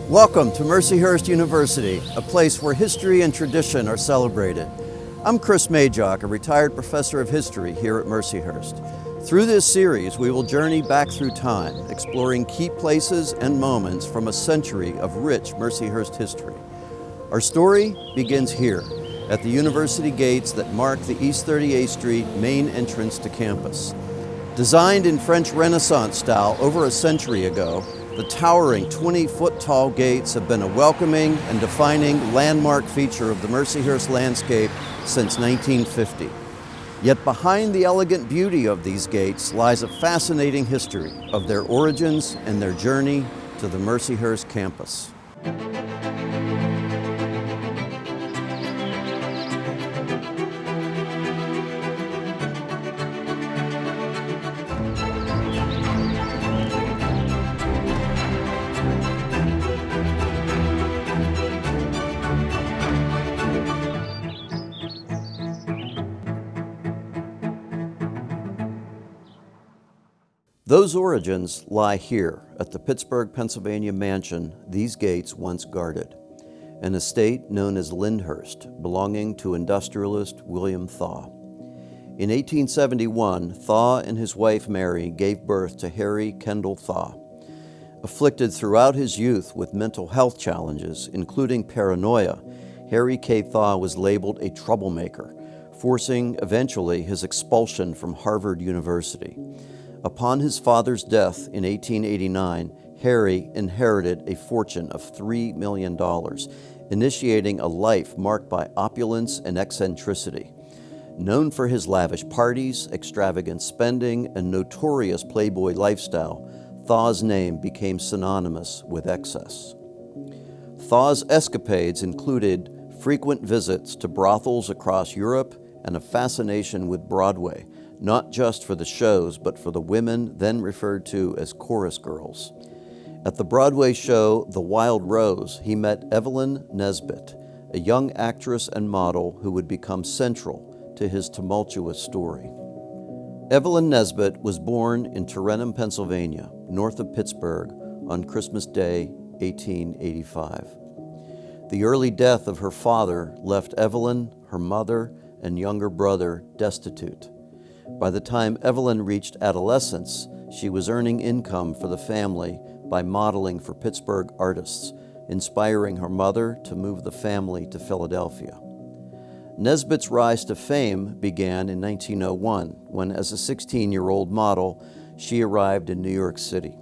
Welcome to Mercyhurst University, a place where history and tradition are celebrated. I'm Chris Majok, a retired professor of history here at Mercyhurst. Through this series, we will journey back through time, exploring key places and moments from a century of rich Mercyhurst history. Our story begins here, at the university gates that mark the East 38th Street main entrance to campus. Designed in French Renaissance style over a century ago, the towering 20-foot-tall gates have been a welcoming and defining landmark feature of the Mercyhurst landscape since 1950. Yet behind the elegant beauty of these gates lies a fascinating history of their origins and their journey to the Mercyhurst campus. Those origins lie here at the Pittsburgh, Pennsylvania mansion these gates once guarded, an estate known as Lindhurst, belonging to industrialist William Thaw. In 1871, Thaw and his wife Mary gave birth to Harry Kendall Thaw. Afflicted throughout his youth with mental health challenges, including paranoia, Harry K. Thaw was labeled a troublemaker, forcing eventually his expulsion from Harvard University. Upon his father's death in 1889, Harry inherited a fortune of $3 million, initiating a life marked by opulence and eccentricity. Known for his lavish parties, extravagant spending, and notorious playboy lifestyle, Thaw's name became synonymous with excess. Thaw's escapades included frequent visits to brothels across Europe and a fascination with Broadway, not just for the shows, but for the women then referred to as chorus girls. At the Broadway show The Wild Rose, he met Evelyn Nesbit, a young actress and model who would become central to his tumultuous story. Evelyn Nesbit was born in Tarentum, Pennsylvania, north of Pittsburgh, on Christmas Day, 1885. The early death of her father left Evelyn, her mother, and younger brother destitute. By the time Evelyn reached adolescence, she was earning income for the family by modeling for Pittsburgh artists, inspiring her mother to move the family to Philadelphia. Nesbit's rise to fame began in 1901, when as a 16-year-old model, she arrived in New York City.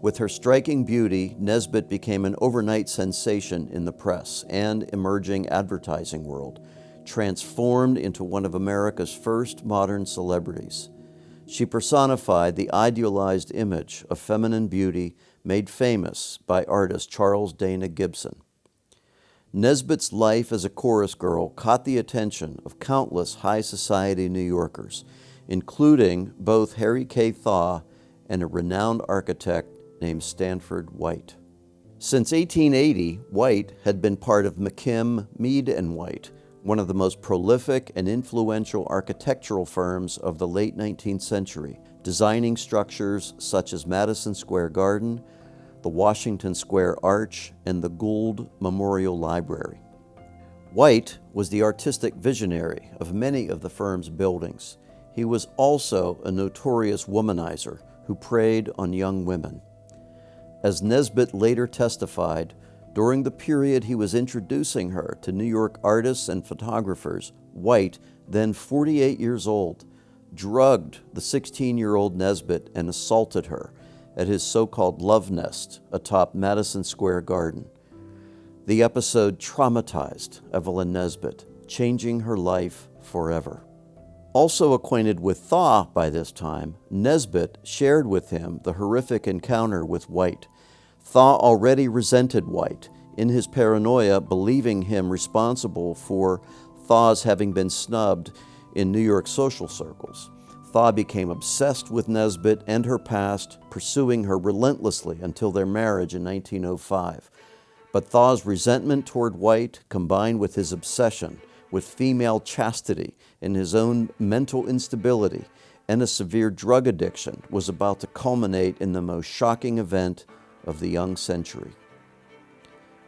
With her striking beauty, Nesbit became an overnight sensation in the press and emerging advertising world, transformed into one of America's first modern celebrities. She personified the idealized image of feminine beauty made famous by artist Charles Dana Gibson. Nesbit's life as a chorus girl caught the attention of countless high society New Yorkers, including both Harry K. Thaw and a renowned architect named Stanford White. Since 1880, White had been part of McKim, Mead & White, one of the most prolific and influential architectural firms of the late 19th century, designing structures such as Madison Square Garden, the Washington Square Arch, and the Gould Memorial Library. White was the artistic visionary of many of the firm's buildings. He was also a notorious womanizer who preyed on young women. As Nesbit later testified, during the period he was introducing her to New York artists and photographers, White, then 48 years old, drugged the 16-year-old Nesbit and assaulted her at his so-called love nest atop Madison Square Garden. The episode traumatized Evelyn Nesbit, changing her life forever. Also acquainted with Thaw by this time, Nesbit shared with him the horrific encounter with White. Thaw already resented White, in his paranoia believing him responsible for Thaw's having been snubbed in New York social circles. Thaw became obsessed with Nesbit and her past, pursuing her relentlessly until their marriage in 1905. But Thaw's resentment toward White, combined with his obsession with female chastity and his own mental instability and a severe drug addiction, was about to culminate in the most shocking event of the young century.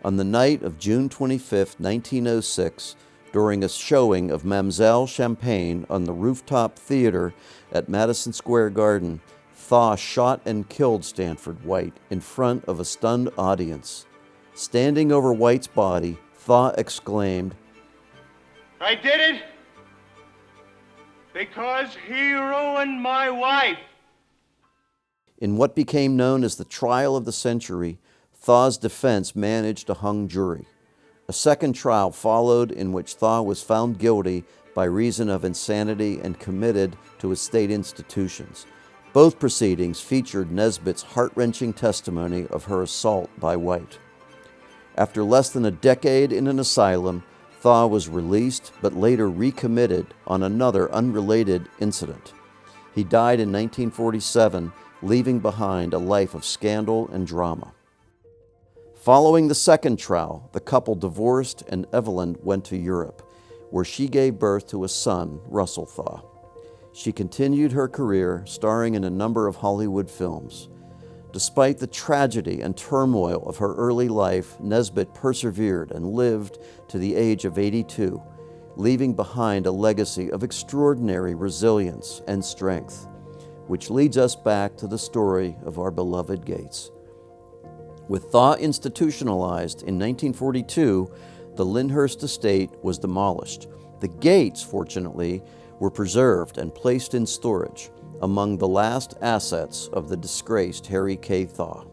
On the night of June 25, 1906, during a showing of Mam'selle Champagne on the rooftop theater at Madison Square Garden, Thaw shot and killed Stanford White in front of a stunned audience. Standing over White's body, Thaw exclaimed, "I did it because he ruined my wife." In what became known as the trial of the century, Thaw's defense managed a hung jury. A second trial followed in which Thaw was found guilty by reason of insanity and committed to a state institutions. Both proceedings featured Nesbit's heart-wrenching testimony of her assault by White. After less than a decade in an asylum, Thaw was released but later recommitted on another unrelated incident. He died in 1947, leaving behind a life of scandal and drama. Following the second trial, the couple divorced and Evelyn went to Europe, where she gave birth to a son, Russell Thaw. She continued her career, starring in a number of Hollywood films. Despite the tragedy and turmoil of her early life, Nesbit persevered and lived to the age of 82, leaving behind a legacy of extraordinary resilience and strength, which leads us back to the story of our beloved Gates. With Thaw institutionalized in 1942, the Lindhurst estate was demolished. The gates, fortunately, were preserved and placed in storage, among the last assets of the disgraced Harry K. Thaw.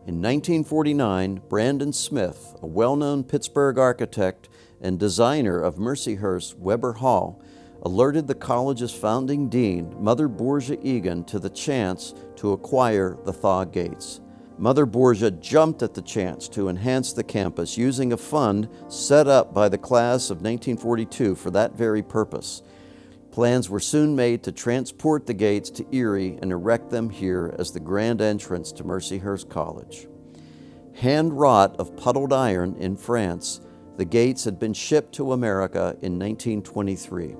In 1949, Brandon Smith, a well-known Pittsburgh architect and designer of Mercyhurst Weber Hall, alerted the college's founding dean, Mother Borgia Egan, to the chance to acquire the Thaw gates. Mother Borgia jumped at the chance to enhance the campus using a fund set up by the class of 1942 for that very purpose. Plans were soon made to transport the gates to Erie and erect them here as the grand entrance to Mercyhurst College. Hand-wrought of puddled iron in France, the gates had been shipped to America in 1923.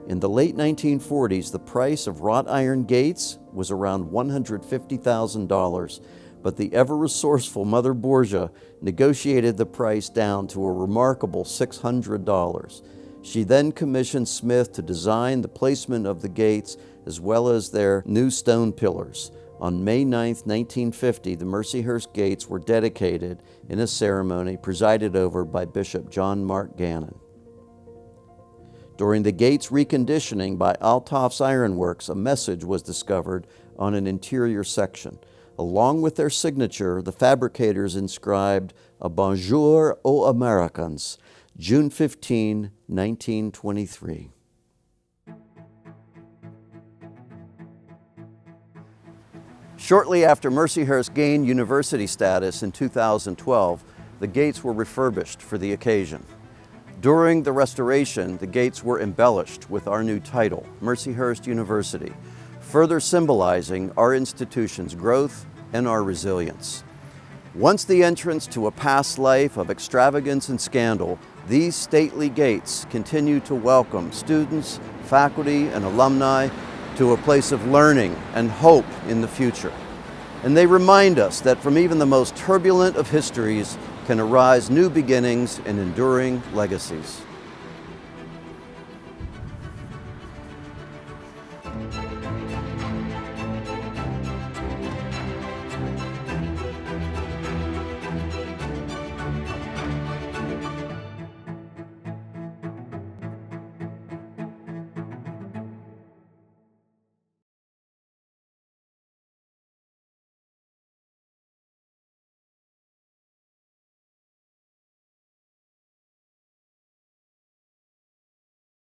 In the late 1940s, the price of wrought iron gates was around $150,000, but the ever-resourceful Mother Borgia negotiated the price down to a remarkable $600. She then commissioned Smith to design the placement of the gates as well as their new stone pillars. On May 9, 1950, the Mercyhurst gates were dedicated in a ceremony presided over by Bishop John Mark Gannon. During the gates' reconditioning by Althoff's Ironworks, a message was discovered on an interior section. Along with their signature, the fabricators inscribed a Bonjour aux Americans, June 15, 1923. Shortly after Mercyhurst gained university status in 2012, the gates were refurbished for the occasion. During the restoration, the gates were embellished with our new title, Mercyhurst University, further symbolizing our institution's growth and our resilience. Once the entrance to a past life of extravagance and scandal, these stately gates continue to welcome students, faculty, and alumni to a place of learning and hope in the future. And they remind us that from even the most turbulent of histories can arise new beginnings and enduring legacies.